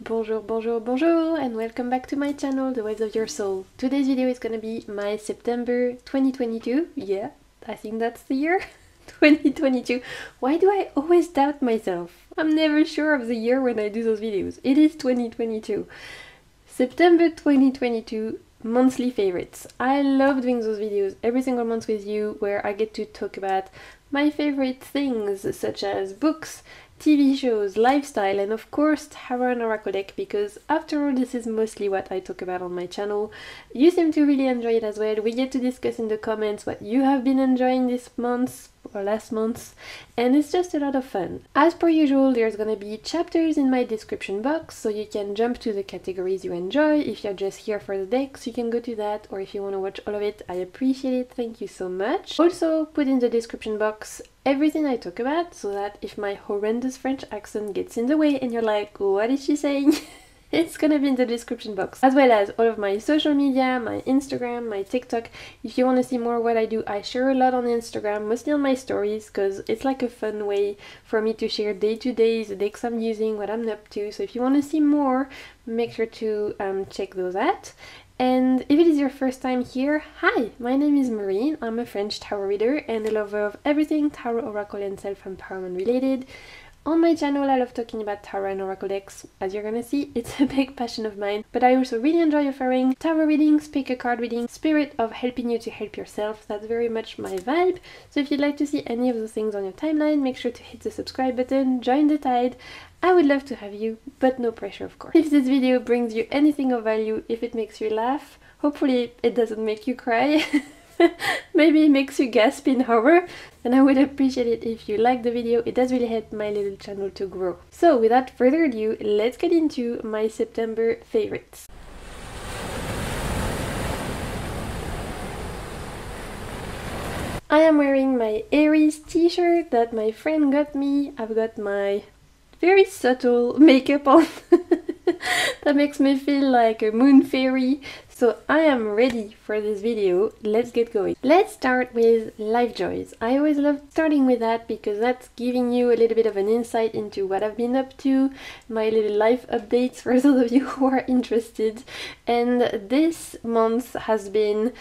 Bonjour, bonjour, bonjour, and welcome back to my channel, The Waves of Your Soul. Today's video is gonna be my September 2022. Yeah, I think that's the year. 2022. Why do I always doubt myself? I'm never sure of the year when I do those videos. It is 2022. September 2022 monthly favorites. I love doing those videos every single month with you where I get to talk about my favorite things such as books, TV shows, lifestyle, and of course tarot and oracle deck, because after all this is mostly what I talk about on my channel. You seem to really enjoy it as well. We get to discuss in the comments what you have been enjoying this month or last month, and it's just a lot of fun. As per usual, there's gonna be chapters in my description box, so you can jump to the categories you enjoy. If you're just here for the decks, you can go to that, or if you want to watch all of it, I appreciate it, thank you so much. Also put in the description box everything I talk about, so that if my horrendous French accent gets in the way and you're like, what is she saying? It's gonna be in the description box, as well as all of my social media, my Instagram, my TikTok. If you want to see more what I do, I share a lot on Instagram, mostly on my stories, because it's like a fun way for me to share day-to-day the decks I'm using, what I'm up to. So if you want to see more, make sure to check those out. And if it is your first time here, hi, my name is Marie. I'm a French tarot reader and a lover of everything tarot, oracle, and self-empowerment related. On my channel, I love talking about tarot and oracle decks. As you're gonna see, it's a big passion of mine, but I also really enjoy offering tarot readings, pick a card reading, spirit of helping you to help yourself. That's very much my vibe. So if you'd like to see any of those things on your timeline, make sure to hit the subscribe button, join the tide. I would love to have you, but no pressure, of course. If this video brings you anything of value, if it makes you laugh, hopefully it doesn't make you cry. Maybe it makes you gasp in horror, and I would appreciate it if you like the video. It does really help my little channel to grow. So without further ado, let's get into my September favorites. I am wearing my Aries t-shirt that my friend got me. I've got my very subtle makeup on that makes me feel like a moon fairy. So I am ready for this video. Let's get going. Let's start with life joys. I always love starting with that because that's giving you a little bit of an insight into what I've been up to, my little life updates for those of you who are interested. And this month has been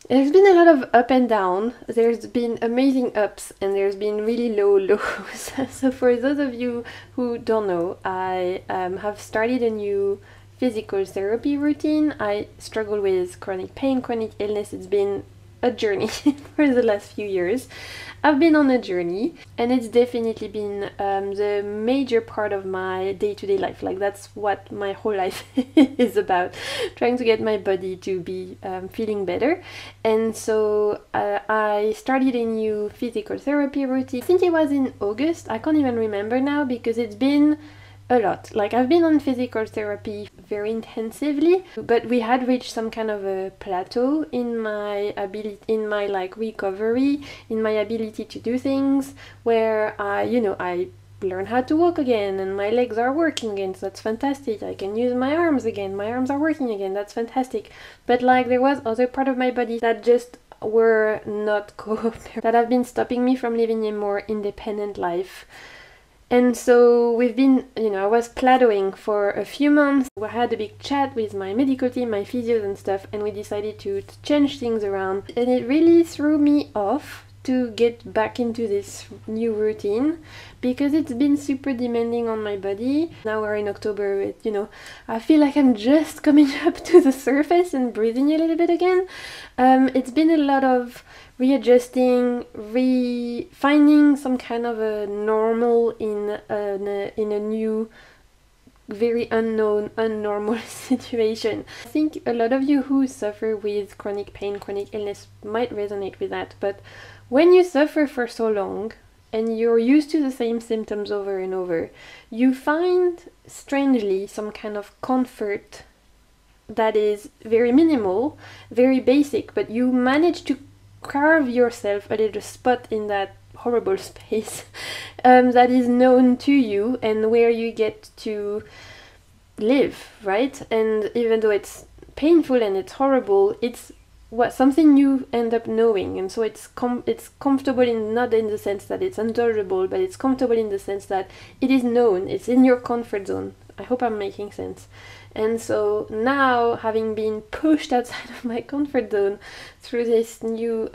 there's been a lot of up and down. There's been amazing ups and there's been really low lows. So for those of you who don't know, I have started a new physical therapy routine. I struggle with chronic pain, chronic illness. It's been a journey for the last few years. I've been on a journey, and it's definitely been the major part of my day-to-day life. Like, that's what my whole life is about, trying to get my body to be feeling better. And so I started a new physical therapy routine. I think it was in August. I can't even remember now because it's been a lot. Like, I've been on physical therapy very intensively, but we had reached some kind of a plateau in my ability, in my like recovery, in my ability to do things, where I learn how to walk again and my legs are working again, so that's fantastic. I can use my arms again, my arms are working again, that's fantastic. But like, there was other part of my body that just were not cooperating, that have been stopping me from living a more independent life. And so we've been, I was plateauing for a few months. We had a big chat with my medical team, my physios and stuff, and we decided to change things around. And it really threw me off to get back into this new routine because it's been super demanding on my body. Now we're in October, I feel like I'm just coming up to the surface and breathing a little bit again. It's been a lot of readjusting, finding some kind of a normal in a new, very unknown, unnormal situation. I think a lot of you who suffer with chronic pain, chronic illness might resonate with that, but when you suffer for so long and you're used to the same symptoms over and over, you find, strangely, some kind of comfort that is very minimal, very basic, but you manage to carve yourself a little spot in that horrible space that is known to you and where you get to live, right? And even though it's painful and it's horrible, it's something you end up knowing, and so it's comfortable, in not in the sense that it's intolerable, but it's comfortable in the sense that it is known, it's in your comfort zone. I hope I'm making sense. And so now, having been pushed outside of my comfort zone through this new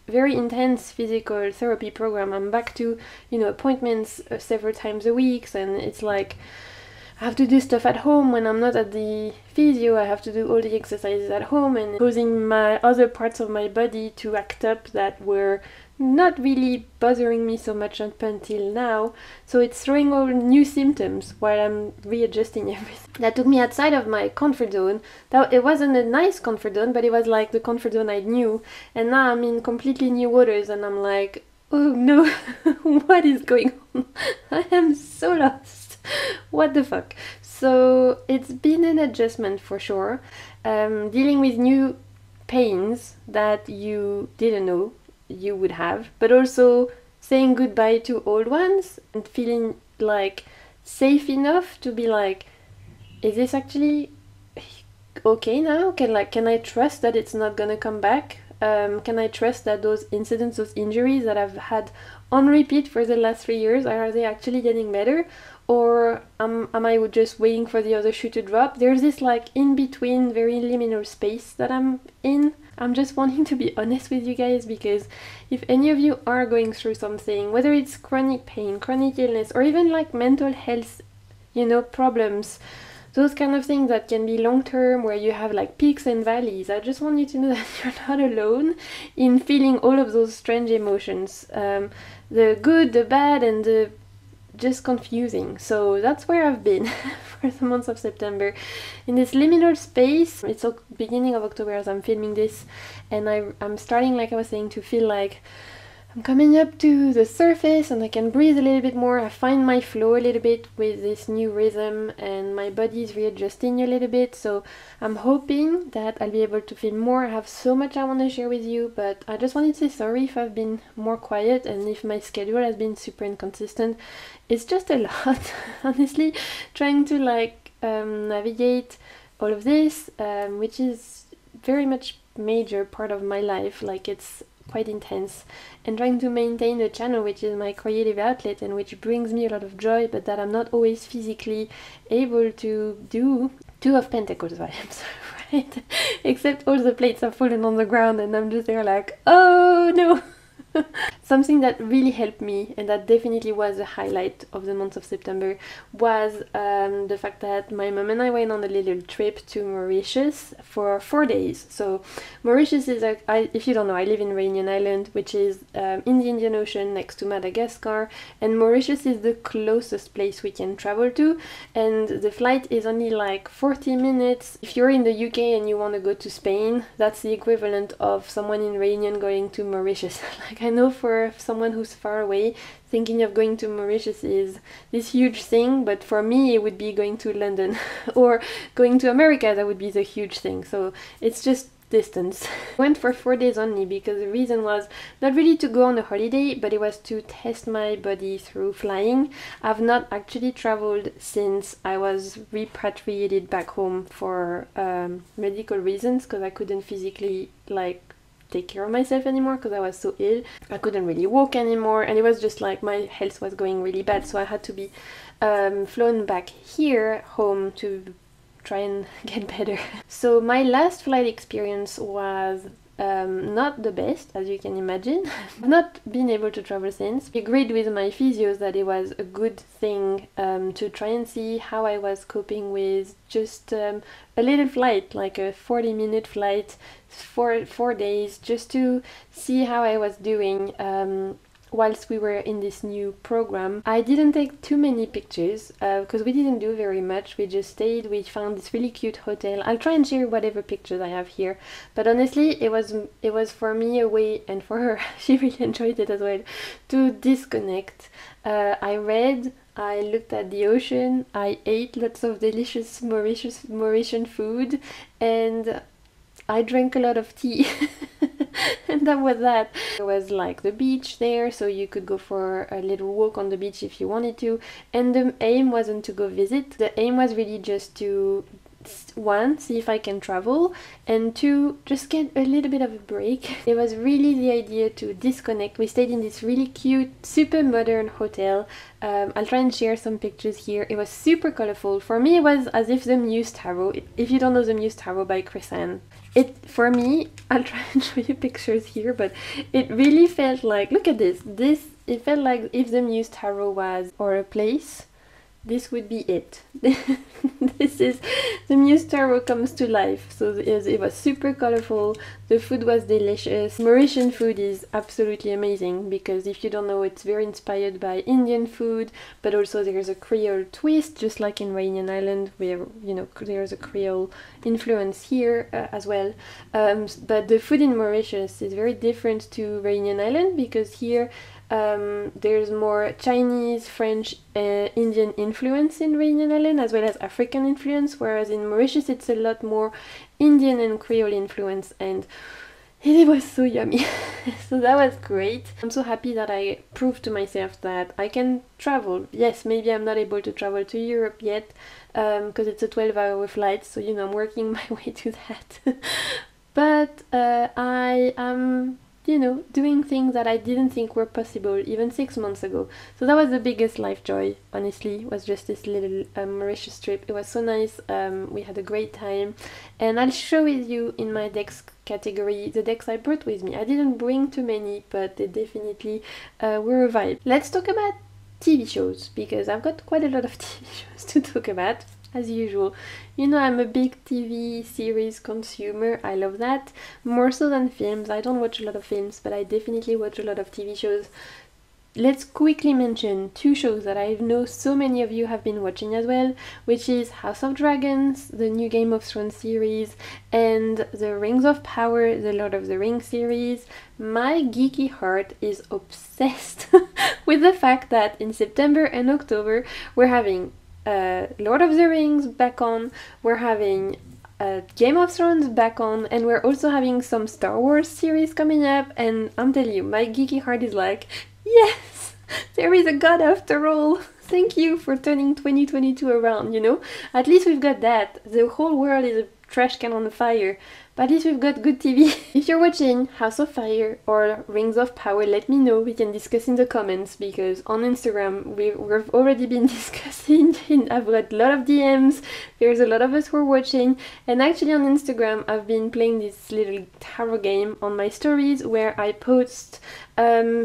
very intense physical therapy program, I'm back to, you know, appointments several times a week, and it's like I have to do stuff at home when I'm not at the physio. I have to do all the exercises at home, and causing my other parts of my body to act up that were not really bothering me so much up until now. So it's throwing all new symptoms while I'm readjusting everything. That took me outside of my comfort zone. That it wasn't a nice comfort zone, but it was like the comfort zone I knew. And now I'm in completely new waters, and I'm like, oh no, what is going on? I am so lost. What the fuck? So it's been an adjustment for sure. Dealing with new pains that you didn't know you would have, but also saying goodbye to old ones and feeling like safe enough to be like, is this actually okay now? Can I trust that it's not gonna come back? Can I trust that those incidents, those injuries that I've had on repeat for the last 3 years, are they actually getting better? Or am I just waiting for the other shoe to drop? There's this like in-between, very liminal space that I'm in. I'm just wanting to be honest with you guys, because if any of you are going through something, whether it's chronic pain, chronic illness, or even like mental health, you know, problems, those kind of things that can be long-term, where you have like peaks and valleys, I just want you to know that you're not alone in feeling all of those strange emotions. The good, the bad, and the just confusing. So that's where I've been for the month of September, in this liminal space. It's the beginning of October as I'm filming this, and I'm starting, like I was saying, to feel like I'm coming up to the surface and I can breathe a little bit more. I find my flow a little bit with this new rhythm, and my body is readjusting a little bit. So I'm hoping that I'll be able to film more. I have so much I want to share with you, but I just wanted to say sorry if I've been more quiet and if my schedule has been super inconsistent. It's just a lot, honestly, trying to like navigate all of this, which is very much major part of my life. Like, it's quite intense, and trying to maintain the channel, which is my creative outlet and which brings me a lot of joy, but that I'm not always physically able to do. Two of Pentacles vibes, right? Except all the plates have fallen on the ground and I'm just there like, oh no. Something that really helped me, and that definitely was a highlight of the month of September, was the fact that my mom and I went on a little trip to Mauritius for 4 days. So Mauritius is, if you don't know, I live in Réunion Island, which is in the Indian Ocean next to Madagascar, and Mauritius is the closest place we can travel to, and the flight is only like 40 minutes. If you're in the UK and you want to go to Spain, that's the equivalent of someone in Réunion going to Mauritius. Like, I know for someone who's far away, thinking of going to Mauritius is this huge thing, but for me it would be going to London or going to America. That would be the huge thing. So it's just distance. I went for 4 days only because the reason was not really to go on a holiday, but it was to test my body through flying. I've not actually traveled since I was repatriated back home for medical reasons, because I couldn't physically like take care of myself anymore because I was so ill. I couldn't really walk anymore, and it was just like my health was going really bad, so I had to be flown back here home to try and get better. So my last flight experience was not the best, as you can imagine. I've not been able to travel since. I agreed with my physios that it was a good thing to try and see how I was coping with just a little flight, like a 40-minute flight for 4 days, just to see how I was doing whilst we were in this new program. I didn't take too many pictures because we didn't do very much. We just stayed, we found this really cute hotel. I'll try and share whatever pictures I have here, but honestly it was for me a way, and for her, she really enjoyed it as well, to disconnect. I read, I looked at the ocean, I ate lots of delicious Mauritian food, and I drank a lot of tea. And that was that. There was like the beach there, so you could go for a little walk on the beach if you wanted to, and the aim wasn't to go visit. The aim was really just to one, see if I can travel, and two, just get a little bit of a break. It was really the idea to disconnect. We stayed in this really cute, super modern hotel. I'll try and share some pictures here. It was super colorful. For me, it was as if the Muse Tarot, if you don't know the Muse Tarot by Chris-Anne, for me, I'll try and show you pictures here, but it really felt like, look at this, it felt like if the Muse Tarot was, or a place, this would be it. This is, the Muse Tarot comes to life. So it was super colorful, the food was delicious. Mauritian food is absolutely amazing because if you don't know, it's very inspired by Indian food, but also there's a Creole twist, just like in Réunion Island, where, you know, there's a Creole influence here as well. But the food in Mauritius is very different to Réunion Island because here there's more Chinese, French, Indian influence in Réunion Island as well as African influence, whereas in Mauritius it's a lot more Indian and Creole influence, and it was so yummy. So that was great. I'm so happy that I proved to myself that I can travel. Yes, maybe I'm not able to travel to Europe yet because it's a 12-hour flight, so you know, I'm working my way to that. But I am, you know, doing things that I didn't think were possible even 6 months ago. So that was the biggest life joy, honestly, was just this little Mauritius trip. It was so nice. We had a great time, and I'll show with you in my decks category the decks I brought with me. I didn't bring too many, but they definitely were a vibe. Let's talk about TV shows, because I've got quite a lot of TV shows to talk about. As usual, you know, I'm a big TV series consumer. I love that, more so than films. I don't watch a lot of films, but I definitely watch a lot of TV shows. Let's quickly mention two shows that I know so many of you have been watching as well, which is House of Dragons, the new Game of Thrones series, and the Rings of Power, the Lord of the Rings series. My geeky heart is obsessed with the fact that in September and October we're having Lord of the Rings back on, we're having Game of Thrones back on, and we're also having some Star Wars series coming up, and I'm telling you, my geeky heart is like, yes, there is a God after all. Thank you for turning 2022 around, you know? At least we've got that. The whole world is a trash can on fire, but at least we've got good TV. If you're watching House of Fire or Rings of Power, let me know. We can discuss in the comments, because on Instagram we've already been discussing. I've got a lot of DMs, there's a lot of us who are watching, and actually on Instagram I've been playing this little tarot game on my stories where I post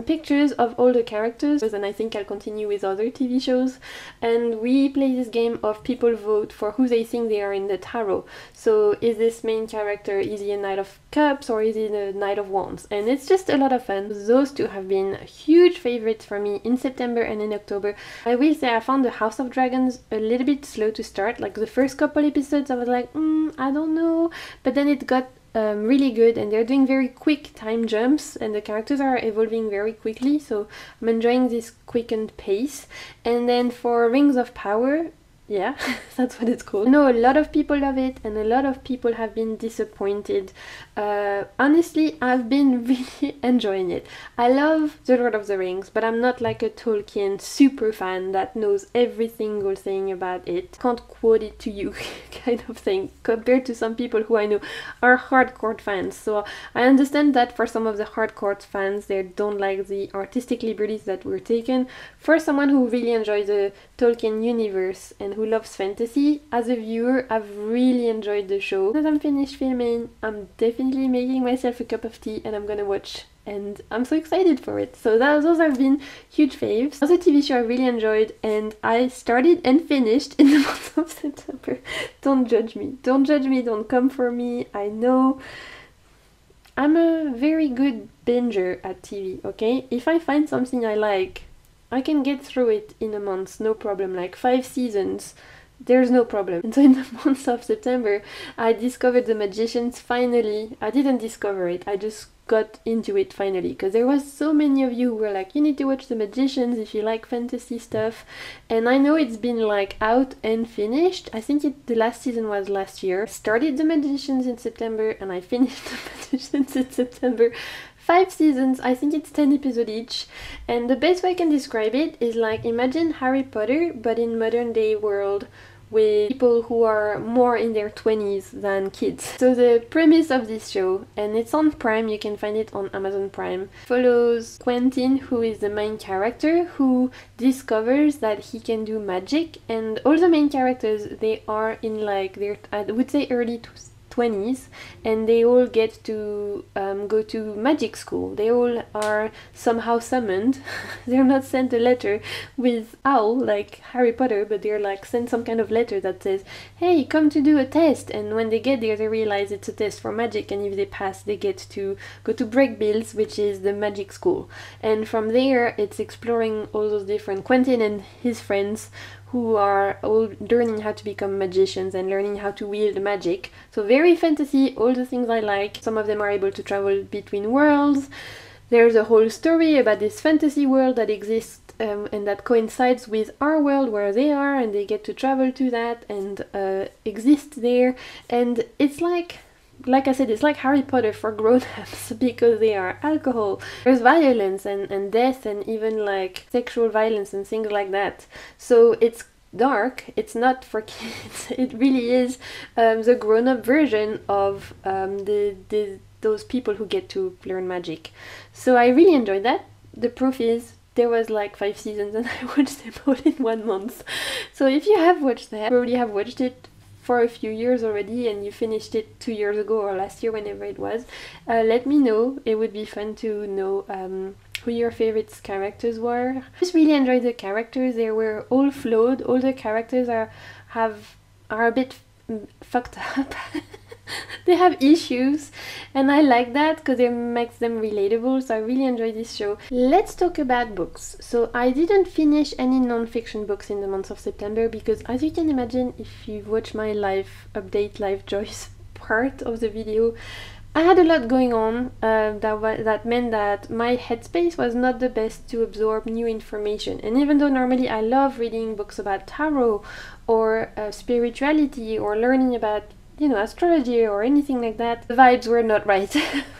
pictures of all the characters, and I think I'll continue with other TV shows, and we play this game of people vote for who they think they are in the tarot. So is this main character, is he a Knight of Cups or is he a Knight of Wands? And it's just a lot of fun. Those two have been huge favorites for me in September and in October. I will say I found the House of Dragons a little bit slow to start. Like the first couple episodes I was like, I don't know, but then it got really good, and they're doing very quick time jumps and the characters are evolving very quickly, so I'm enjoying this quickened pace. And then for Rings of Power, yeah, that's what it's called. I know a lot of people love it and a lot of people have been disappointed. Honestly, I've been really enjoying it. I love The Lord of the Rings, but I'm not like a Tolkien super fan that knows every single thing about it. Can't quote it to you kind of thing, compared to some people who I know are hardcore fans. So I understand that for some of the hardcore fans, they don't like the artistic liberties that were taken. For someone who really enjoys the Tolkien universe and who loves fantasy, as a viewer, I've really enjoyed the show. As I'm finished filming, I'm definitely making myself a cup of tea and I'm gonna watch, and I'm so excited for it. So those have been huge faves. Another TV show I really enjoyed, and I started and finished in the month of September. Don't judge me, don't come for me. I know I'm a very good binger at TV, okay? If I find something I like, I can get through it in a month, no problem. Like 5 seasons, there's no problem. And so in the month of September, I discovered The Magicians finally. I didn't discover it, I just got into it finally, because there was so many of you who were like, you need to watch The Magicians if you like fantasy stuff. And I know it's been like out and finished. I think the last season was last year. I started The Magicians in September and I finished The Magicians in September. 5 seasons, I think it's 10 episodes each, and the best way I can describe it is like, imagine Harry Potter but in modern day world, with people who are more in their 20s than kids. So the premise of this show, and it's on Prime, you can find it on Amazon Prime, follows Quentin, who is the main character, who discovers that he can do magic, and all the main characters, they are in like their, I would say, early 20s, and they all get to go to magic school. They all are somehow summoned. They're not sent a letter with owl like Harry Potter, but they're like sent some kind of letter that says, hey, come to do a test, and when they get there they realize it's a test for magic, and if they pass they get to go to Breakbills, which is the magic school. And from there it's exploring all those different, Quentin and his friends, who are all learning how to become magicians and learning how to wield magic. So very fantasy, all the things I like. Some of them are able to travel between worlds. There's a whole story about this fantasy world that exists and that coincides with our world where they are, and they get to travel to that and exist there. And it's like I said, it's like Harry Potter for grown-ups, because they are alcohol. There's violence and death and even like sexual violence and things like that. So it's dark, it's not for kids. It really is the grown-up version of those people who get to learn magic. So I really enjoyed that. The proof is there was like 5 seasons and I watched them all in 1 month. So if you have watched that, you probably have watched it for a few years already and you finished it 2 years ago or last year, whenever it was. Let me know. It would be fun to know who your favorite characters were. I just really enjoyed the characters. They were all flawed. All the characters are a bit fucked up. They have issues, and I like that because it makes them relatable, so I really enjoy this show. Let's talk about books. So I didn't finish any non-fiction books in the month of September because, as you can imagine, if you've watched my life update, life choice part of the video, I had a lot going on that meant that my headspace was not the best to absorb new information. And even though normally I love reading books about tarot or spirituality or learning about, you know, astrology or anything like that, the vibes were not right.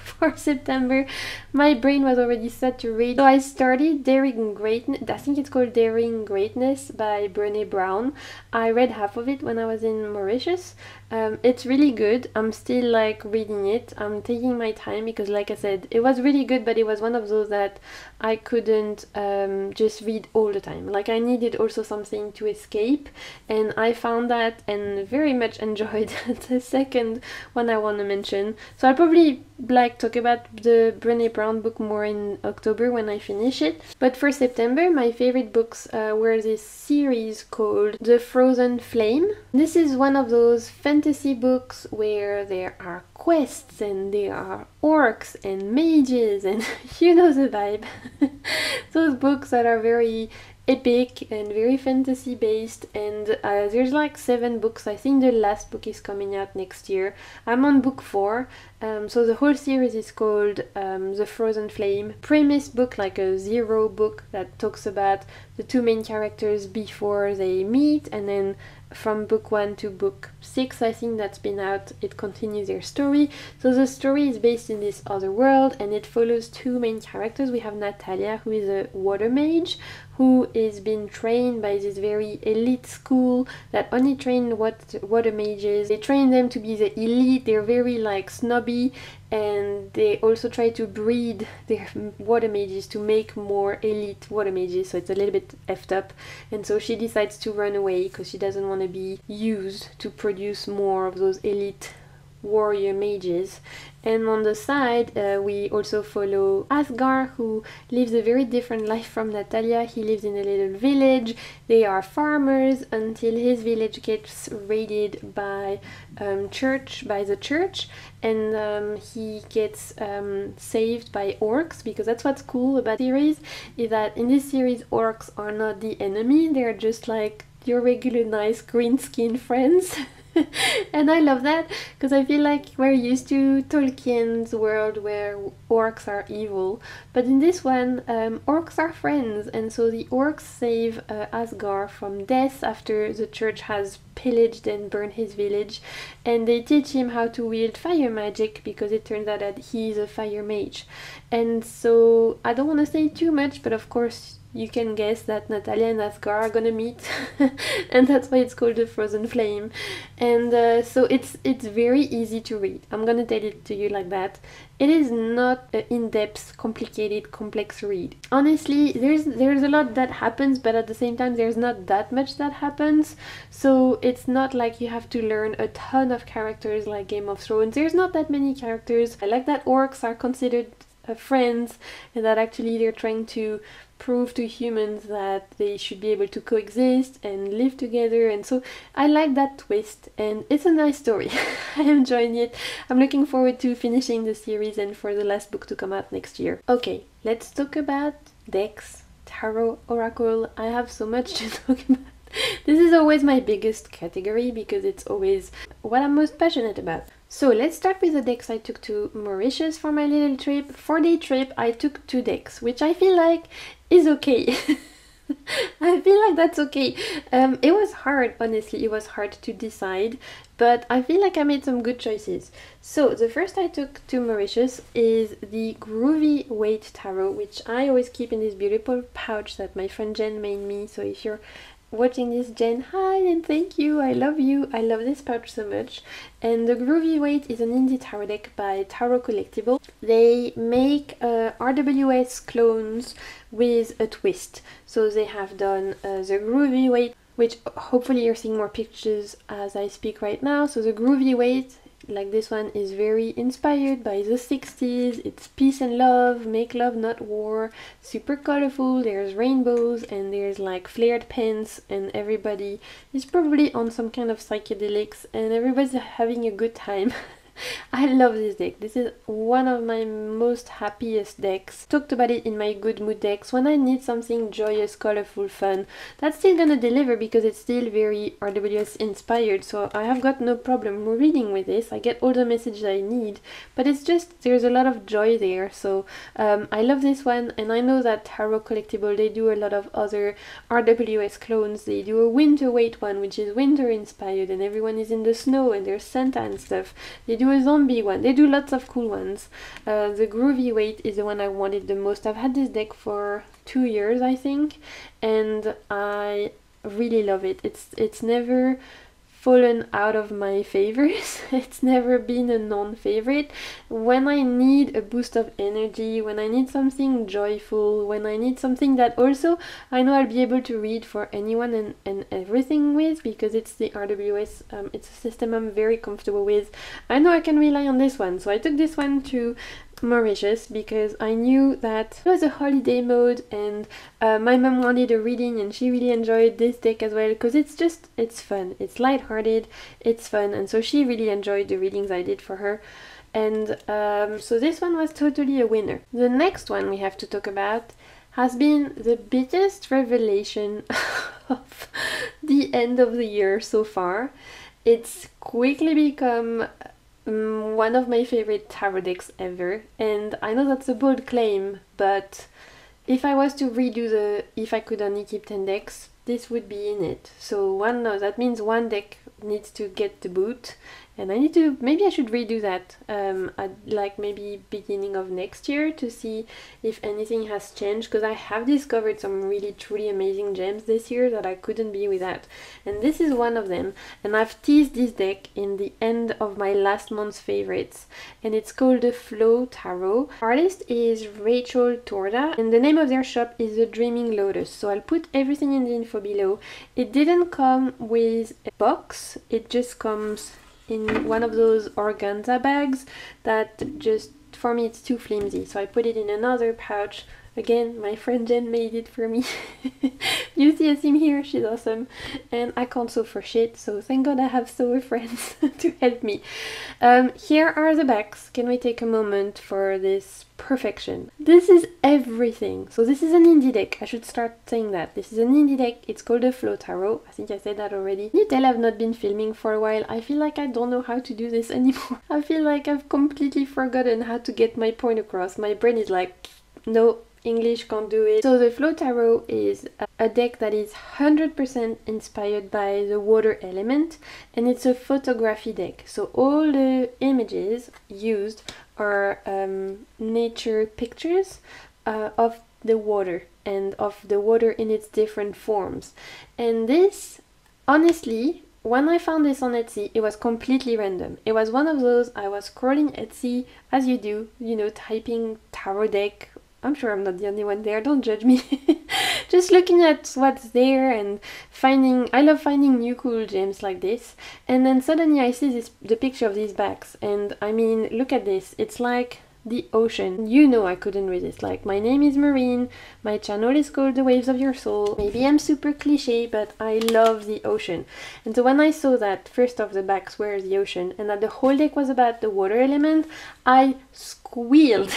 For September, my brain was already set to read. So I started Daring Greatness, I think it's called Daring Greatness by Brené Brown. I read half of it when I was in Mauritius. It's really good. I'm still like reading it. I'm taking my time because, like I said, it was really good, but it was one of those that I couldn't just read all the time. Like I needed also something to escape, and I found that and very much enjoyed the second one I want to mention. So I'll probably like talk about the Brené Brown book more in October when I finish it. But for September, my favorite books were this series called The Frozen Flame. This is one of those fantasy books where there are quests and there are orcs and mages and you know the vibe. Those books that are very epic and very fantasy based, and there's like 7 books. I think the last book is coming out next year. I'm on book 4, so the whole series is called The Frozen Flame. Premise book, like a 0 book that talks about the 2 main characters before they meet, and then from book 1 to book 6, I think, that's been out, it continues their story. So the story is based in this other world, and it follows 2 main characters. We have Natalia, who is a water mage, who is being trained by this very elite school that only train water mages. They train them to be the elite. They're very like snobby, and they also try to breed their water mages to make more elite water mages, so it's a little bit effed up. And so she decides to run away because she doesn't want to be used to produce more of those elite warrior mages. And on the side, we also follow Asgar, who lives a very different life from Natalia. He lives in a little village. They are farmers until his village gets raided by the church, and he gets saved by orcs, because that's what's cool about the series, is that in this series orcs are not the enemy. They're just like your regular nice green skin friends. And I love that, because I feel like we're used to Tolkien's world where orcs are evil, but in this one orcs are friends, and so the orcs save Asgar from death after the church has pillaged and burned his village, and they teach him how to wield fire magic, because it turns out that he's a fire mage. And so I don't want to say too much, but of course you can guess that Natalia and Asgar are gonna meet, and that's why it's called The Frozen Flame. And so it's very easy to read. I'm gonna tell it to you like that. It is not an in-depth, complicated, complex read. Honestly, there's a lot that happens, but at the same time there's not that much that happens. So it's not like you have to learn a ton of characters like Game of Thrones. There's not that many characters. I like that orcs are considered friends, and that actually they're trying to prove to humans that they should be able to coexist and live together, and so I like that twist, and it's a nice story. I'm enjoying it. I'm looking forward to finishing the series and for the last book to come out next year. Okay, let's talk about decks, tarot, oracle. I have so much to talk about. This is always my biggest category because it's always what I'm most passionate about. So let's start with the decks I took to Mauritius for my little trip. 4-day trip, I took 2 decks, which I feel like is okay. I feel like that's okay. It was hard, honestly, it was hard to decide, but I feel like I made some good choices. So the first I took to Mauritius is the Groovy Weight Tarot, which I always keep in this beautiful pouch that my friend Jen made me. So if you're watching this, Jen, hi and thank you, I love you, I love this pouch so much. And the Groovy Weight is an indie tarot deck by Tarot Collectible. They make RWS clones with a twist. So they have done the Groovy Weight, which hopefully you're seeing more pictures as I speak right now. So the Groovy Weight, like this one, is very inspired by the 60s. It's peace and love, make love not war, super colorful, there's rainbows and there's like flared pens, and everybody is probably on some kind of psychedelics and everybody's having a good time. I love this deck. This is one of my most happiest decks. Talked about it in my good mood decks. When I need something joyous, colorful, fun, that's still gonna deliver because it's still very RWS inspired. So I have got no problem reading with this. I get all the messages I need, but it's just there's a lot of joy there. So I love this one, and I know that Tarot Collectible, they do a lot of other RWS clones. They do a winter weight one, which is winter inspired, and everyone is in the snow and there's Santa and stuff. They do a zombie one. They do lots of cool ones. The Groovy Weight is the one I wanted the most. I've had this deck for 2 years, I think, and I really love it. It's never fallen out of my favorites. It's never been a non-favorite. When I need a boost of energy, when I need something joyful, when I need something that also I know I'll be able to read for anyone and everything with, because it's the RWS, it's a system I'm very comfortable with, I know I can rely on this one. So I took this one to Mauritius because I knew that it was a holiday mode, and my mom wanted a reading and she really enjoyed this deck as well because it's fun, it's lighthearted, it's fun, and so she really enjoyed the readings I did for her. And so this one was totally a winner. The next one we have to talk about has been the biggest revelation of the end of the year so far. It's quickly become one of my favorite tarot decks ever, and I know that's a bold claim, but if I was to redo the if I could only keep 10 decks, this would be in it. So that means one deck needs to get the boot, and I need to, maybe I should redo that at like maybe beginning of next year to see if anything has changed, because I have discovered some really truly amazing gems this year that I couldn't be without, and this is one of them. And I've teased this deck in the end of my last month's favorites, and it's called the Flow Tarot. Artist is Rachel Torda, and the name of their shop is The Dreaming Lotus. So I'll put everything in the info below. It didn't come with a box, it just comes in one of those organza bags that just, for me, it's too flimsy, so I put it in another pouch. Again, my friend Jen made it for me. You see a seam here, she's awesome, and I can't sew for shit, so thank God I have sewer friends to help me. Here are the backs. Can we take a moment for this perfection? This is everything. So this is an indie deck. I should start saying that. This is an indie deck. It's called the Flow Tarot. I think I said that already. Can you tell I've not been filming for a while? I feel like I don't know how to do this anymore. I feel like I've completely forgotten how to get my point across. My brain is like, no, English can't do it. So the Flow Tarot is a deck that is 100% inspired by the water element, and it's a photography deck. So all the images used are nature pictures of the water. and of the water in its different forms. And this, honestly, when I found this on Etsy, it was completely random. It was one of those, I was scrolling Etsy, as you do, you know, typing tarot deck. I'm sure I'm not the only one there, don't judge me. Just looking at what's there and finding, I love finding new cool gems like this. And then suddenly I see the picture of these bags, and I mean, look at this, it's like the ocean. You know, I couldn't resist. Like, my name is Marine, my channel is called The Waves of Your Soul. Maybe I'm super cliche, but I love the ocean. And so when I saw that first of the backs were the ocean, and that the whole deck was about the water element, I squealed.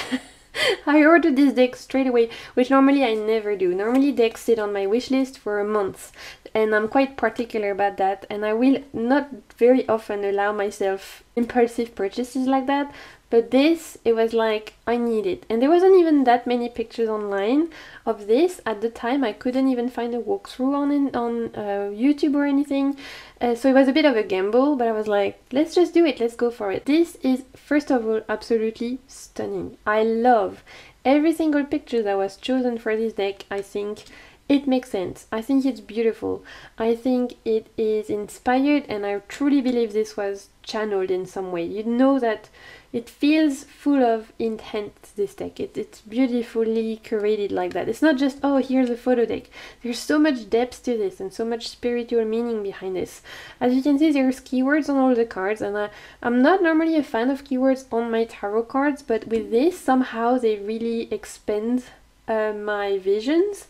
I ordered this deck straight away, which normally I never do. Normally decks sit on my wish list for a month, and I'm quite particular about that, and I will not very often allow myself impulsive purchases like that. But this, it was like, I need it. And there wasn't even that many pictures online of this. At the time, I couldn't even find a walkthrough on YouTube or anything. So it was a bit of a gamble, but I was like, let's just do it, let's go for it. This is, first of all, absolutely stunning. I love every single picture that was chosen for this deck. I think it makes sense. I think it's beautiful. I think it is inspired, and I truly believe this was channeled in some way. You know that it feels full of intent, this deck. It's beautifully curated like that. It's not just, oh, here's a photo deck. There's so much depth to this and so much spiritual meaning behind this. As you can see, there's keywords on all the cards, and I'm not normally a fan of keywords on my tarot cards, but with this, somehow they really expand my visions.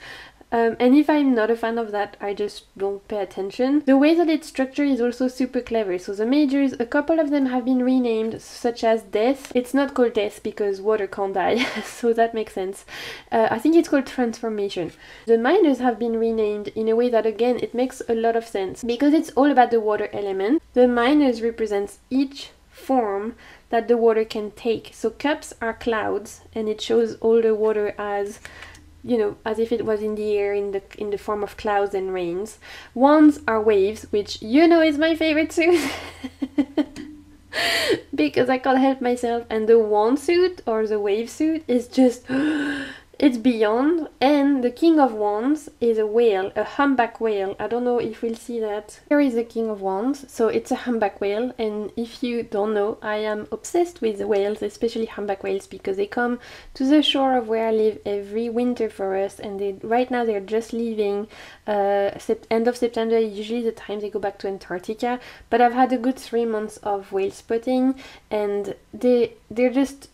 And if I'm not a fan of that, I just don't pay attention. The way that it's structured is also super clever. So the majors, a couple of them have been renamed, such as Death. It's not called Death because water can't die, so that makes sense. I think it's called Transformation. The minors have been renamed in a way that, again, it makes a lot of sense because it's all about the water element. The minors represents each form that the water can take. So cups are clouds, and it shows all the water as, you know, as if it was in the air in the form of clouds and rains. Wands are waves, which you know is my favorite suit. Because I can't help myself, and the wand suit or the wave suit is just it's beyond. And the King of Wands is a whale, a humpback whale. I don't know if we'll see that. Here is the King of Wands, so it's a humpback whale, and if you don't know, I am obsessed with whales, especially humpback whales, because they come to the shore of where I live every winter for us, and right now they're just leaving end of September, usually the time they go back to Antarctica, but I've had a good 3 months of whale spotting, and they're just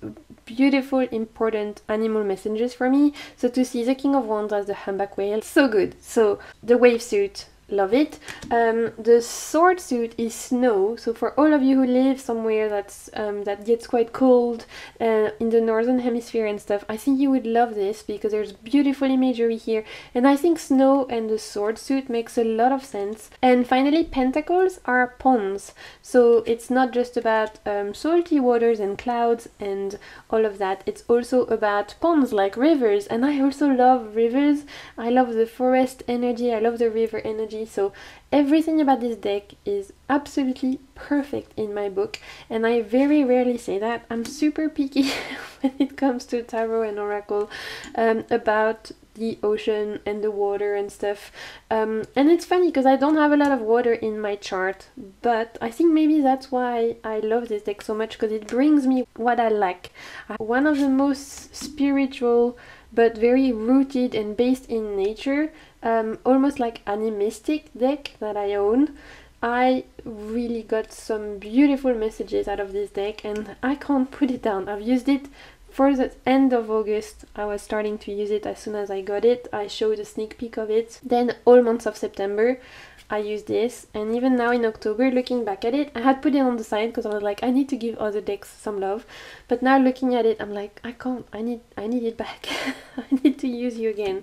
beautiful, important animal messengers for me. So to see the King of Wands as the humpback whale, so good. So the wave suit, love it. The sword suit is snow, so for all of you who live somewhere that's that gets quite cold in the northern hemisphere and stuff, I think you would love this because there's beautiful imagery here, and I think snow and the sword suit makes a lot of sense. And finally, pentacles are ponds, so it's not just about salty waters and clouds and all of that, it's also about ponds like rivers, and I also love rivers. I love the forest energy, I love the river energy. So everything about this deck is absolutely perfect in my book, and I very rarely say that. I'm super picky when it comes to tarot and oracle about the ocean and the water and stuff, and it's funny because I don't have a lot of water in my chart, but I think maybe that's why I love this deck so much, because it brings me what I like. One of the most spiritual but very rooted and based in nature, almost like animistic deck that I own. I really got some beautiful messages out of this deck, and I can't put it down. I've used it for the end of August. I was starting to use it as soon as I got it. I showed a sneak peek of it. Then all months of September I used this, and even now in October, looking back at it, I had put it on the side because I was like, I need to give other decks some love. But now looking at it, I'm like, I can't, I need it back. I need to use you again.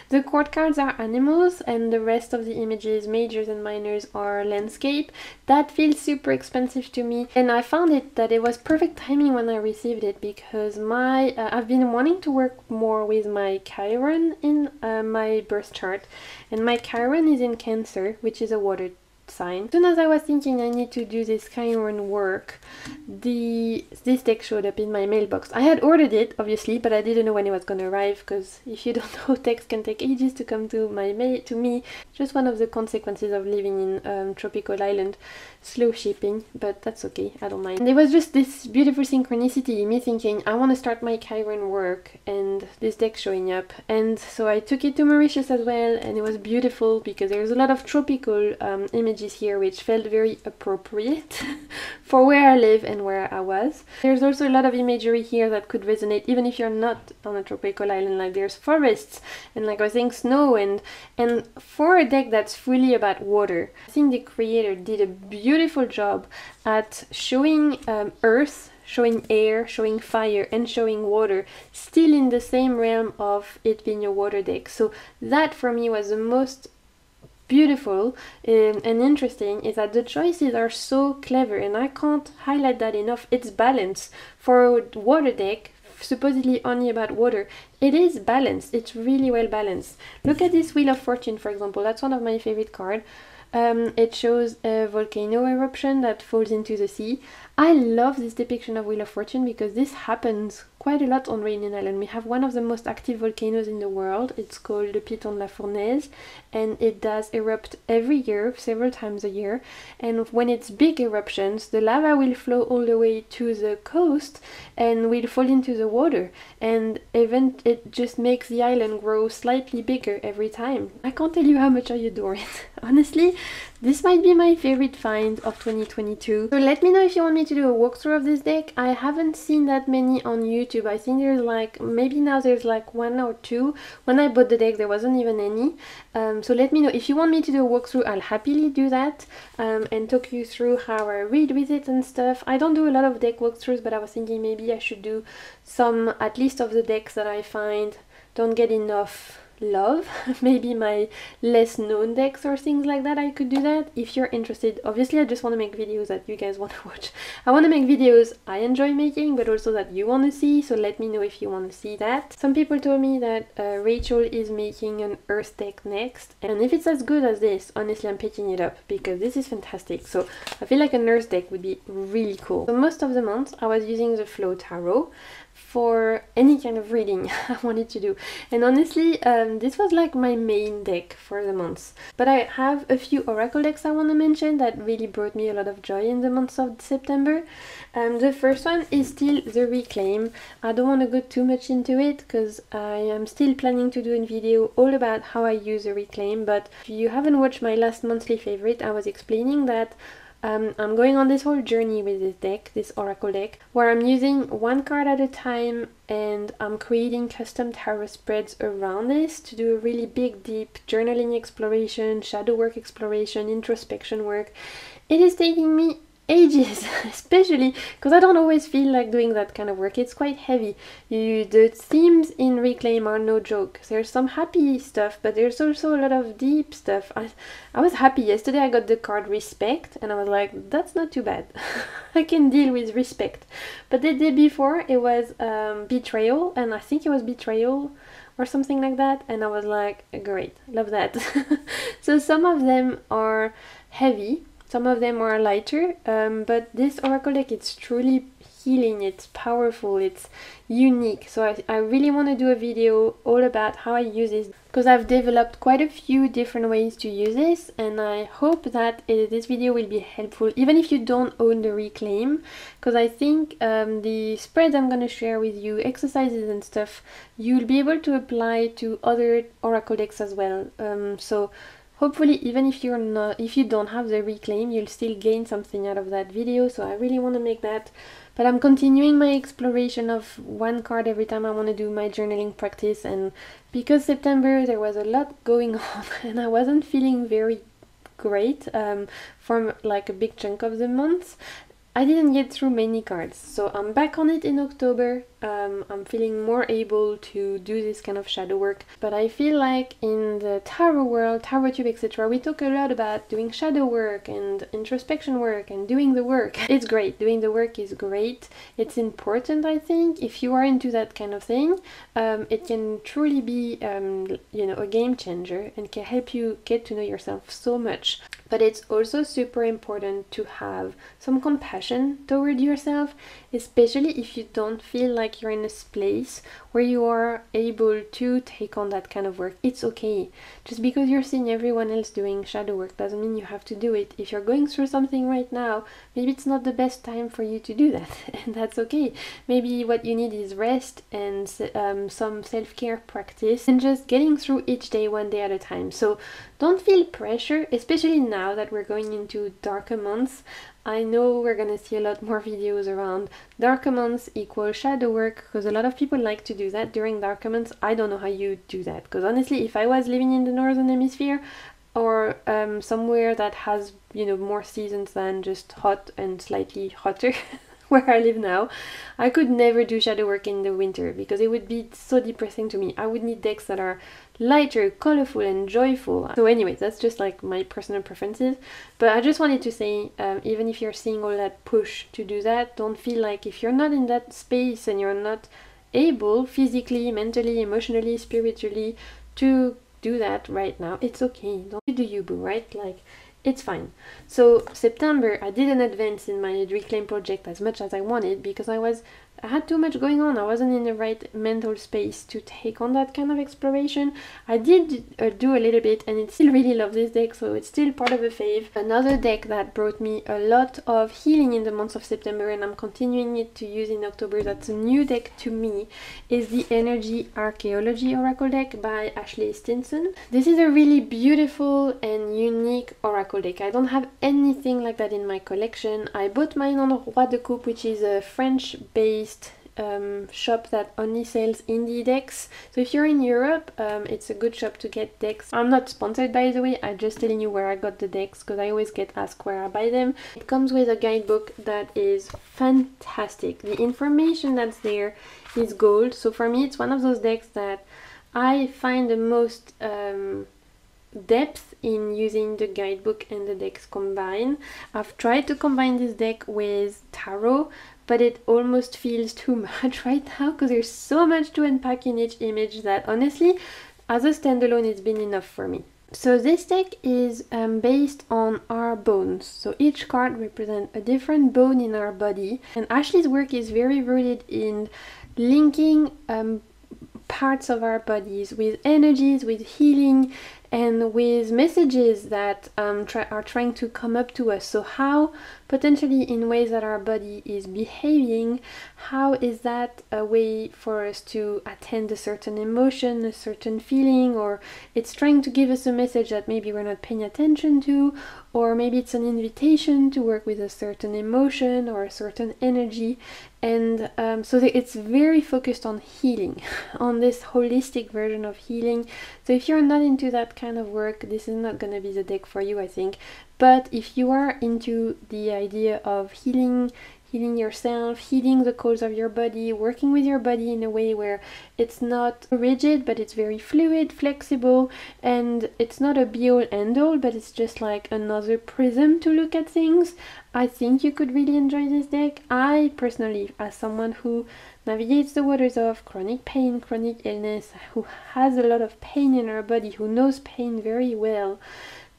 The court cards are animals, and the rest of the images, majors and minors, are landscape. That feels super expensive to me, and I found it that it was perfect timing when I received it, because I've been wanting to work more with my Chiron in my birth chart, and my Chiron is in Cancer, which is a water sign. As soon as I was thinking I need to do this Chiron work, this deck showed up in my mailbox. I had ordered it, obviously, but I didn't know when it was gonna arrive, because if you don't know, decks can take ages to come to me. Just one of the consequences of living in tropical island. Slow shipping, but that's okay, I don't mind. And there was just this beautiful synchronicity, me thinking I want to start my Chiron work and this deck showing up, and so I took it to Mauritius as well, and it was beautiful because there's a lot of tropical images here which felt very appropriate for where I live and where I was. There's also a lot of imagery here that could resonate even if you're not on a tropical island. Like there's forests and, like I was saying, snow, and for a deck that's fully about water, I think the creator did a beautiful job at showing earth, showing air, showing fire, and showing water, still in the same realm of it being a water deck. So that for me was the most beautiful and interesting, is that the choices are so clever, and I can't highlight that enough. It's balance. For a water deck, supposedly only about water, it is balanced. It's really well balanced. Look at this Wheel of Fortune, for example. That's one of my favorite cards. It shows a volcano eruption that falls into the sea. I love this depiction of Wheel of Fortune because this happens quite a lot on Réunion Island. We have one of the most active volcanoes in the world. It's called the Piton de la Fournaise, and it does erupt every year, several times a year. And when it's big eruptions, the lava will flow all the way to the coast and will fall into the water. And it just makes the island grow slightly bigger every time. I can't tell you how much I adore it. Honestly, this might be my favorite find of 2022. So let me know if you want me to do a walkthrough of this deck. I haven't seen that many on YouTube. I think there's like, maybe now there's like 1 or 2. When I bought the deck there wasn't even any. So let me know if you want me to do a walkthrough. I'll happily do that and talk you through how I read with it and stuff. I don't do a lot of deck walkthroughs, but I was thinking maybe I should do some, at least of the decks that I find don't get enough love. Maybe my less known decks or things like that. I could do that if you're interested. Obviously I just want to make videos that you guys want to watch. I want to make videos I enjoy making, but also that you want to see, so let me know if you want to see that. Some people told me that Rachel is making an earth deck next, and if it's as good as this, honestly I'm picking it up because this is fantastic. So I feel like an earth deck would be really cool. So most of the month I was using the Flow Tarot for any kind of reading I wanted to do, and honestly this was like my main deck for the months. But I have a few oracle decks I want to mention that really brought me a lot of joy in the months of September. The first one is still the Reclaim. I don't want to go too much into it because I am still planning to do a video all about how I use the Reclaim, but if you haven't watched my last monthly favorite, I was explaining that I'm going on this whole journey with this deck, this oracle deck, where I'm using one card at a time, and I'm creating custom tarot spreads around this to do a really big, deep journaling exploration, shadow work exploration, introspection work. It is taking me ages, especially because I don't always feel like doing that kind of work. It's quite heavy. The themes in Reclaim are no joke. There's some happy stuff, but there's also a lot of deep stuff. I was happy yesterday. I got the card Respect, and I was like, that's not too bad. I can deal with Respect. But the day before it was Betrayal, and I think it was Betrayal or something like that, and I was like, great, love that. So some of them are heavy, some of them are lighter, but this oracle deck, it's truly healing, it's powerful, it's unique. So I really want to do a video all about how I use this, because I've developed quite a few different ways to use this, and I hope that this video will be helpful even if you don't own the Reclaim, because I think the spreads I'm going to share with you, exercises and stuff, you'll be able to apply to other oracle decks as well. So hopefully, even if you don't have the Reclaim, you'll still gain something out of that video. So I really want to make that. But I'm continuing my exploration of one card every time I want to do my journaling practice. And because September there was a lot going on and I wasn't feeling very great for like a big chunk of the month, I didn't get through many cards. So I'm back on it in October. I'm feeling more able to do this kind of shadow work. But I feel like in the tarot world, tarot tube, etc., we talk a lot about doing shadow work and introspection work and doing the work. It's great. Doing the work is great. It's important, I think. If you are into that kind of thing, it can truly be, you know, a game changer and can help you get to know yourself so much. But it's also super important to have some compassion toward yourself, especially if you don't feel like you're in a place where you are able to take on that kind of work. It's okay. Just because you're seeing everyone else doing shadow work doesn't mean you have to do it. If you're going through something right now, maybe it's not the best time for you to do that, and that's okay. Maybe what you need is rest and some self-care practice and just getting through each day one day at a time. So don't feel pressure, especially now that we're going into darker months. I know we're gonna see a lot more videos around darker months equal shadow work, because a lot of people like to do that during darker months. I don't know how you do that, because honestly, if I was living in the northern hemisphere or somewhere that has, you know, more seasons than just hot and slightly hotter where I live now, I could never do shadow work in the winter because it would be so depressing to me. I would need decks that are lighter, colorful and joyful. So anyway, that's just like my personal preferences. But I just wanted to say, even if you're seeing all that push to do that, don't feel like if you're not in that space and you're not able physically, mentally, emotionally, spiritually to do that right now, it's okay. Don't do you, boo, right? Like, it's fine. So September, I didn't advance in my reclaim project as much as I wanted because I had too much going on. I wasn't in the right mental space to take on that kind of exploration. I did do a little bit, and I still really love this deck, so it's still part of a fave. Another deck that brought me a lot of healing in the month of September, and I'm continuing it to use in October, that's a new deck to me, is the Energy Archaeology Oracle deck by Ashley Stinson. This is a really beautiful and unique oracle deck. I don't have anything like that in my collection. I bought mine on Roi de Coupe, which is a French-based shop that only sells indie decks. So if you're in Europe, it's a good shop to get decks. I'm not sponsored, by the way, I'm just telling you where I got the decks because I always get asked where I buy them. It comes with a guidebook that is fantastic. The information that's there is gold. So for me, it's one of those decks that I find the most depth in using the guidebook and the decks combined. I've tried to combine this deck with tarot, but it almost feels too much right now because there's so much to unpack in each image that honestly, as a standalone, it's been enough for me. So this deck is based on our bones. So each card represents a different bone in our body, and Ashley's work is very rooted in linking parts of our bodies with energies, with healing, and with messages that are trying to come up to us. So how potentially in ways that our body is behaving, how is that a way for us to attend a certain emotion, a certain feeling, or it's trying to give us a message that maybe we're not paying attention to, or maybe it's an invitation to work with a certain emotion or a certain energy. And so it's very focused on healing, on this holistic version of healing. So if you're not into that kind of work, this is not going to be the deck for you, I think. But if you are into the idea of healing yourself, healing the calls of your body, working with your body in a way where it's not rigid, but it's very fluid, flexible, and it's not a be-all end-all, but it's just like another prism to look at things, I think you could really enjoy this deck. I personally, as someone who navigates the waters of chronic pain, chronic illness, who has a lot of pain in her body, who knows pain very well,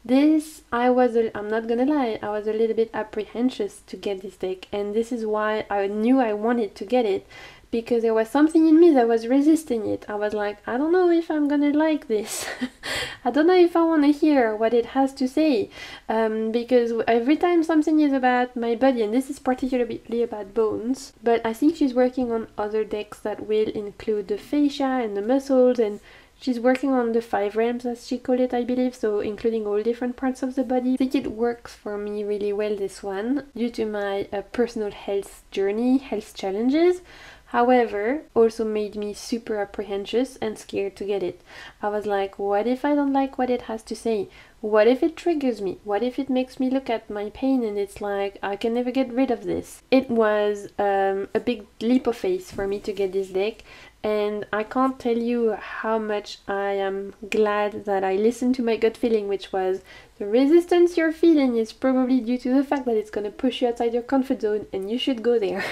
I'm not gonna lie, I was a little bit apprehensive to get this deck, and this is why I knew I wanted to get it, because there was something in me that was resisting it. I was like, I don't know if I'm gonna like this. I don't know if I want to hear what it has to say, because every time something is about my body, and this is particularly about bones, but I think she's working on other decks that will include the fascia and the muscles, and she's working on the 5 realms, as she called it, I believe, so including all different parts of the body. I think it works for me really well, this one, due to my personal health journey, health challenges. However, also made me super apprehensive and scared to get it. I was like, what if I don't like what it has to say? What if it triggers me? What if it makes me look at my pain and it's like, I can never get rid of this? It was a big leap of faith for me to get this deck, and I can't tell you how much I am glad that I listened to my gut feeling, which was the resistance you're feeling is probably due to the fact that it's going to push you outside your comfort zone and you should go there.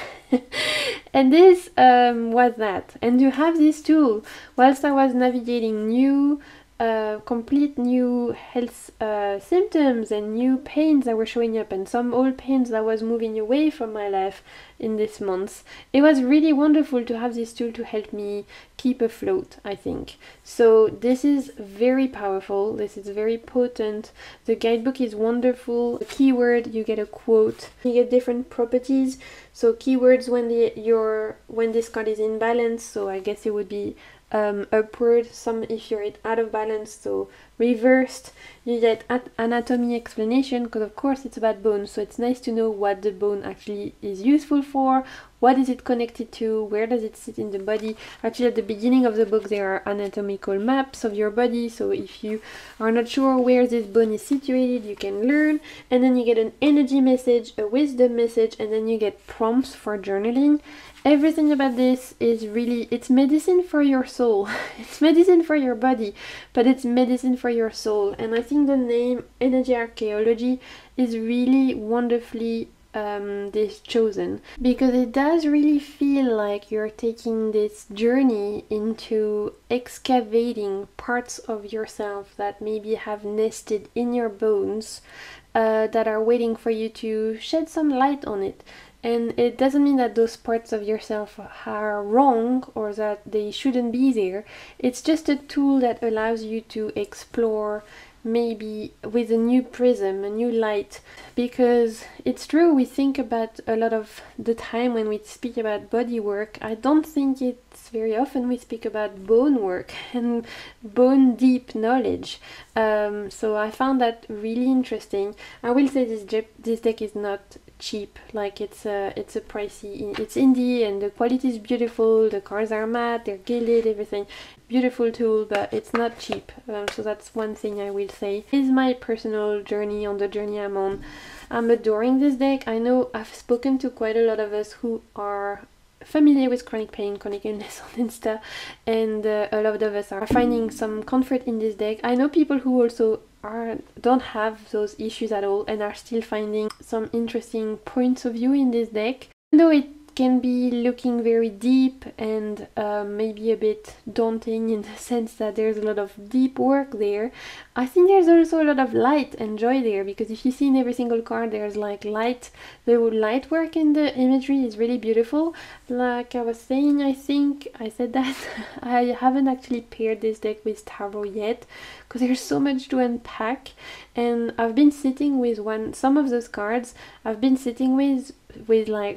And this was that. And to have this tool whilst I was navigating complete new health symptoms and new pains that were showing up, and some old pains that was moving away from my life in this month. It was really wonderful to have this tool to help me keep afloat, I think. So this is very powerful, this is very potent. The guidebook is wonderful. The keyword, you get a quote, you get different properties. So keywords when this card is in balance, so I guess it would be upward, some if you're out of balance, so reversed. You get anatomy explanation, because of course it's about bones, so it's nice to know what the bone actually is useful for, what is it connected to, where does it sit in the body. Actually at the beginning of the book there are anatomical maps of your body, so if you are not sure where this bone is situated you can learn. And then you get an energy message, a wisdom message, and then you get prompts for journaling. Everything about this is really, it's medicine for your soul. It's medicine for your body, but it's medicine for your soul. And I think the name Energy Archaeology is really wonderfully chosen, because it does really feel like you're taking this journey into excavating parts of yourself that maybe have nested in your bones, that are waiting for you to shed some light on it. And it doesn't mean that those parts of yourself are wrong or that they shouldn't be there. It's just a tool that allows you to explore maybe with a new prism, a new light. Because it's true, we think about a lot of the time when we speak about body work, I don't think it's very often we speak about bone work and bone deep knowledge. So I found that really interesting. I will say this deck is not cheap, like it's a pricey, it's indie, and the quality is beautiful, the cards are matte, they're gilded, everything. Beautiful tool, but it's not cheap, so that's one thing I will say. This is my personal journey, on the journey I'm on. I'm adoring this deck. I know I've spoken to quite a lot of us who are familiar with chronic pain, chronic illness on Insta, and a lot of us are finding some comfort in this deck. I know people who also don't have those issues at all and are still finding some interesting points of view in this deck. Even though it can be looking very deep and maybe a bit daunting in the sense that there's a lot of deep work there, I think there's also a lot of light and joy there, because if you see in every single card there's like light. The light work in the imagery is really beautiful. Like I was saying, I think I said that I haven't actually paired this deck with tarot yet because there's so much to unpack, and I've been sitting with some of those cards I've been sitting with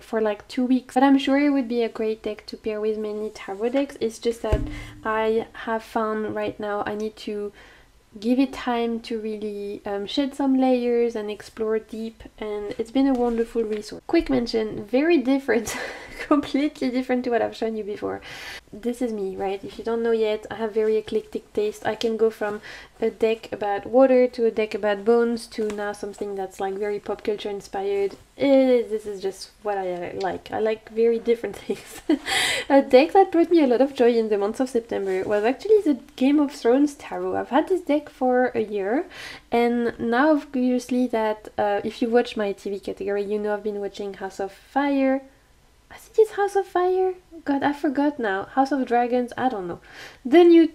for like 2 weeks, but I'm sure it would be a great deck to pair with many tarot decks. It's just that I have found right now I need to give it time to really shed some layers and explore deep, and it's been a wonderful resource. Quick mention, very different, completely different to what I've shown you before. This is me, right? If you don't know yet, I have very eclectic taste. I can go from a deck about water to a deck about bones to now something that's like very pop culture inspired. This is just what I like. I like very different things. A deck that brought me a lot of joy in the month of September was actually the Game of Thrones tarot. I've had this deck for a year, and now obviously that if you watch my TV category, you know I've been watching House of Fire. I think it's House of Fire? God, I forgot now. House of Dragons? I don't know. The new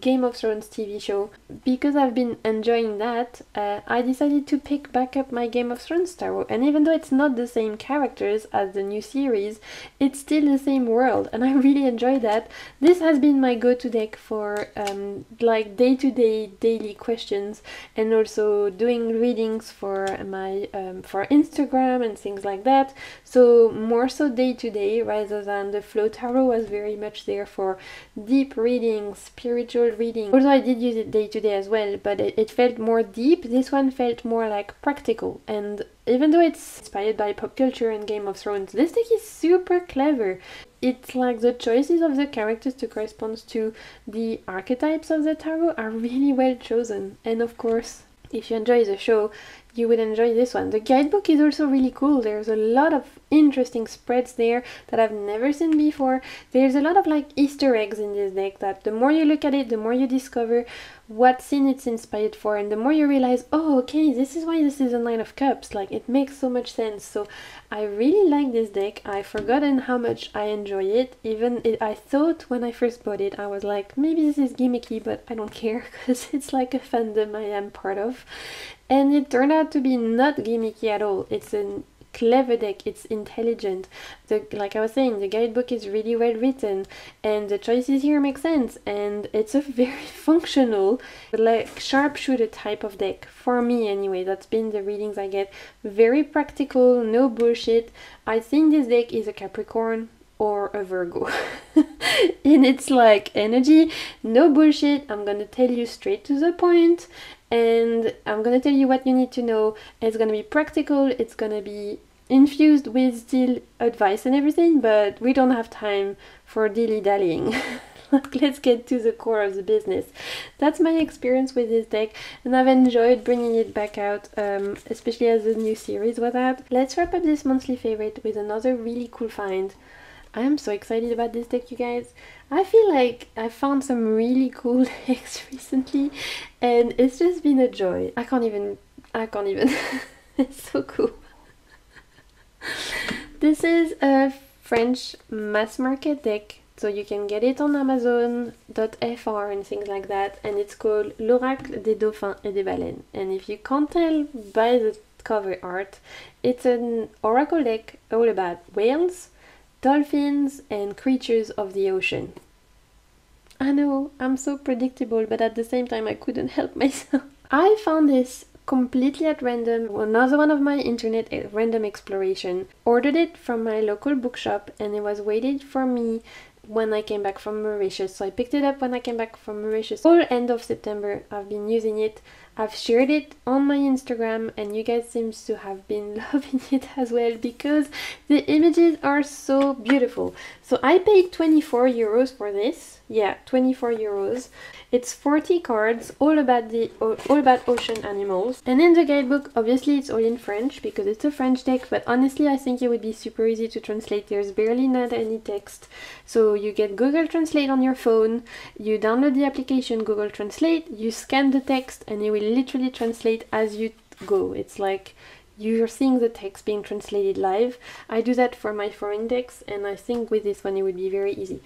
Game of Thrones TV show. Because I've been enjoying that, I decided to pick back up my Game of Thrones tarot. And even though it's not the same characters as the new series, it's still the same world, and I really enjoy that. This has been my go-to deck for like day-to-day daily questions, and also doing readings for my for Instagram and things like that. So more so day-to-day rather than the Flow tarot was very much there for deep readings, spiritual reading. Although I did use it day to day as well, but it felt more deep. This one felt more like practical, and even though it's inspired by pop culture and Game of Thrones, this deck is super clever. It's like the choices of the characters to correspond to the archetypes of the tarot are really well chosen, and of course if you enjoy the show, you would enjoy this one. The guidebook is also really cool. There's a lot of interesting spreads there that I've never seen before. There's a lot of like Easter eggs in this deck that the more you look at it, the more you discover what scene it's inspired for, and the more you realize, oh, okay, this is why this is a Nine of Cups. Like, it makes so much sense. So I really like this deck. I've forgotten how much I enjoy it. I thought when I first bought it, I was like, maybe this is gimmicky, but I don't care because it's like a fandom I am part of. And it turned out to be not gimmicky at all. It's a clever deck, it's intelligent. Like I was saying, the guidebook is really well written and the choices here make sense, and it's a very functional, like sharpshooter type of deck, for me anyway. That's been the readings I get. Very practical, no bullshit. I think this deck is a Capricorn or a Virgo in its like energy. No bullshit, I'm gonna tell you straight to the point, and I'm gonna tell you what you need to know. It's gonna be practical, it's gonna be infused with still advice and everything, but we don't have time for dilly-dallying. Let's get to the core of the business. That's my experience with this deck, and I've enjoyed bringing it back out, especially as the new series was out. Let's wrap up this monthly favorite with another really cool find. I am so excited about this deck, you guys. I feel like I found some really cool decks recently, and it's just been a joy. I can't even. It's so cool. This is a French mass market deck, so you can get it on Amazon.fr and things like that, and it's called L'Oracle des Dauphins et des Baleines. And if you can't tell by the cover art, it's an oracle deck all about whales, dolphins, and creatures of the ocean. I know, I'm so predictable, but at the same time I couldn't help myself. I found this completely at random, another one of my internet random exploration. Ordered it from my local bookshop, and it was waited for me when I came back from Mauritius. So I picked it up when I came back from Mauritius. All end of September I've been using it. I've shared it on my Instagram, and you guys seem to have been loving it as well because the images are so beautiful. So I paid 24 euros for this. Yeah, 24 euros. It's 40 cards, all about ocean animals. And in the guidebook, obviously it's all in French because it's a French deck, but honestly I think it would be super easy to translate. There's barely not any text. So you get Google Translate on your phone, you download the application Google Translate, you scan the text, and it will literally translate as you go. It's like you're seeing the text being translated live. I do that for my foreign decks, and I think with this one it would be very easy.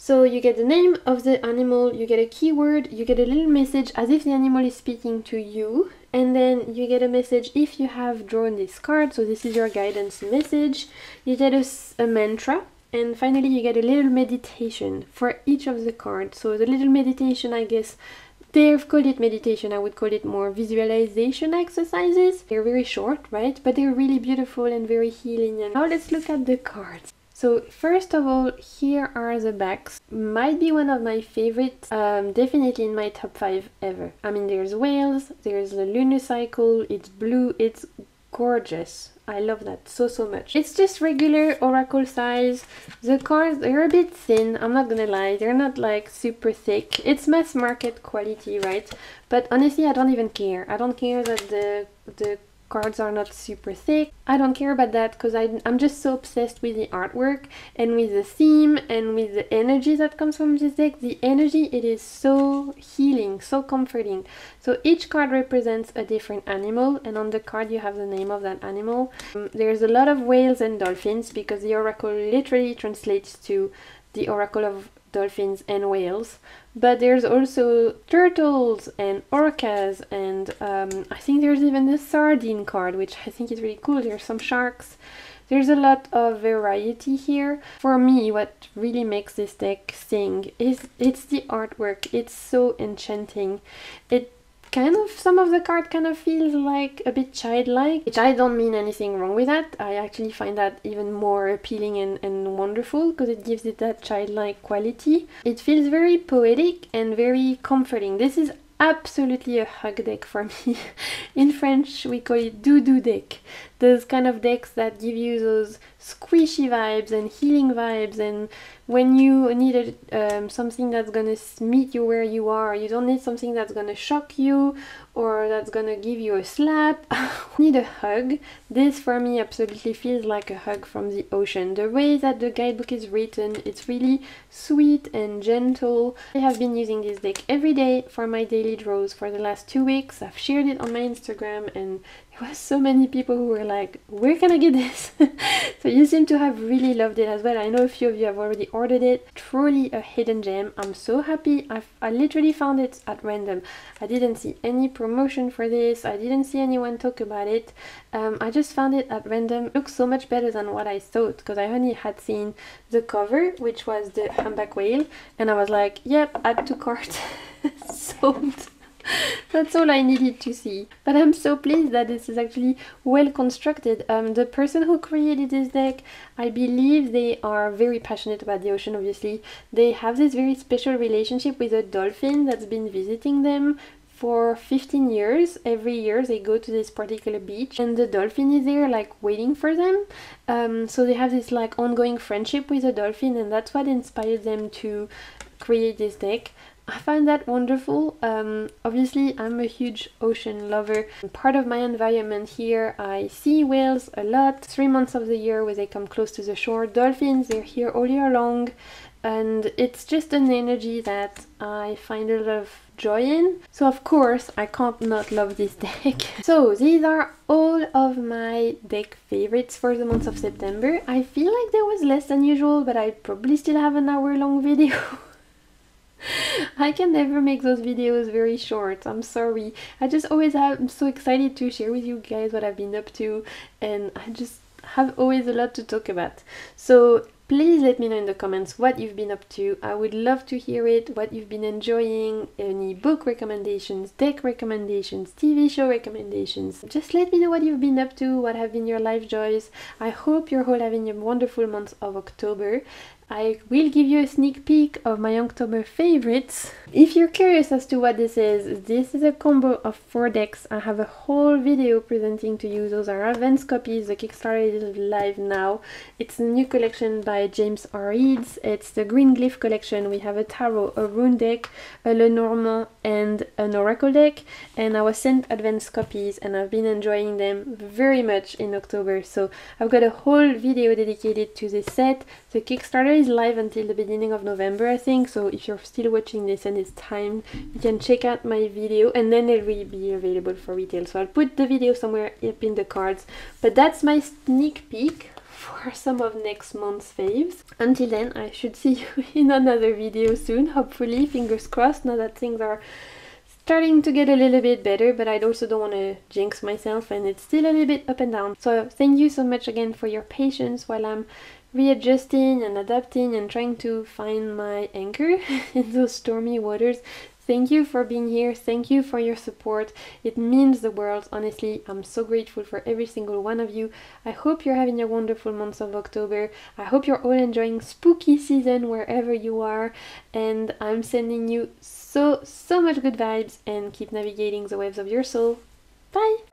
So you get the name of the animal, you get a keyword, you get a little message as if the animal is speaking to you, and then you get a message if you have drawn this card. So this is your guidance message. You get a mantra, and finally you get a little meditation for each of the cards. So the little meditation, I guess they've called it meditation, I would call it more visualization exercises. They're very short, right? But they're really beautiful and very healing. And now let's look at the cards. So first of all, here are the backs. Might be one of my favorites, definitely in my top 5 ever. I mean, there's whales, there's the lunar cycle, it's blue, it's gorgeous. I love that so much. It's just regular oracle size. The cards, they're a bit thin, I'm not gonna lie. They're not like super thick. It's mass market quality, right? But honestly, I don't even care. I don't care that the cards are not super thick. I don't care about that because I'm just so obsessed with the artwork and with the theme and with the energy that comes from this deck. The energy, it is so healing, so comforting. So each card represents a different animal, and on the card you have the name of that animal. There's a lot of whales and dolphins because the oracle literally translates to the oracle of dolphins and whales, but there's also turtles and orcas, and I think there's even the sardine card, which I think is really cool. There's some sharks. There's a lot of variety here. For me, what really makes this deck sing is it's the artwork. It's so enchanting. It kind of, some of the card kind of feels like a bit childlike, which I don't mean anything wrong with that. I actually find that even more appealing and wonderful because it gives it that childlike quality. It feels very poetic and very comforting. This is absolutely a hug deck for me. In French we call it doudou deck. those kind of decks that give you those squishy vibes and healing vibes, and when you need something that's gonna meet you where you are, you don't need something that's gonna shock you or that's gonna give you a slap. You need a hug. This for me absolutely feels like a hug from the ocean. The way that the guidebook is written, it's really sweet and gentle. I have been using this deck every day for my daily draws for the last 2 weeks. I've shared it on my Instagram and there was so many people who were like, where can I get this? So you seem to have really loved it as well. I know a few of you have already ordered it. Truly a hidden gem. I'm so happy. I literally found it at random. I didn't see any promotion for this. I didn't see anyone talk about it. I just found it at random. It looks so much better than what I thought, because I only had seen the cover, which was the humpback whale, and I was like, yep, add to cart. Sold. That's all I needed to see. But I'm so pleased that this is actually well constructed. The person who created this deck, I believe they are very passionate about the ocean, obviously. They have this very special relationship with a dolphin that's been visiting them for 15 years. Every year they go to this particular beach and the dolphin is there like waiting for them. So they have this like ongoing friendship with the dolphin, and that's what inspired them to create this deck. I find that wonderful. Obviously I'm a huge ocean lover. Part of my environment here, I see whales a lot, 3 months of the year where they come close to the shore. Dolphins, they're here all year long, and it's just an energy that I find a lot of joy in. So of course I can't not love this deck. So these are all of my deck favorites for the month of September. I feel like there was less than usual, but I probably still have an hour-long video. I can never make those videos very short, I'm sorry. I'm so excited to share with you guys what I've been up to, and I just have always a lot to talk about. So please let me know in the comments what you've been up to. I would love to hear it, what you've been enjoying, any book recommendations, deck recommendations, TV show recommendations. Just let me know what you've been up to, what have been your life joys. I hope you're all having a wonderful month of October. I will give you a sneak peek of my October favorites. If you're curious as to what this is a combo of 4 decks. I have a whole video presenting to you. Those are advance copies. The Kickstarter is live now. It's a new collection by James R. Eads. It's the Green Glyph collection. We have a tarot, a rune deck, a Lenormand, and an oracle deck. And I was sent advance copies and I've been enjoying them very much in October. So I've got a whole video dedicated to this set. The Kickstarter is live until the beginning of November, I think, so if you're still watching this and it's time, you can check out my video, and then it will be available for retail. So I'll put the video somewhere up in the cards. But that's my sneak peek for some of next month's faves. Until then, I should see you in another video soon, hopefully, fingers crossed, now that things are starting to get a little bit better, but I also don't want to jinx myself, and it's still a little bit up and down. So thank you so much again for your patience while I'm readjusting and adapting and trying to find my anchor in those stormy waters. Thank you for being here. Thank you for your support. It means the world. Honestly, I'm so grateful for every single one of you. I hope you're having a wonderful month of October. I hope you're all enjoying spooky season wherever you are. And I'm sending you so much good vibes, and keep navigating the waves of your soul. Bye!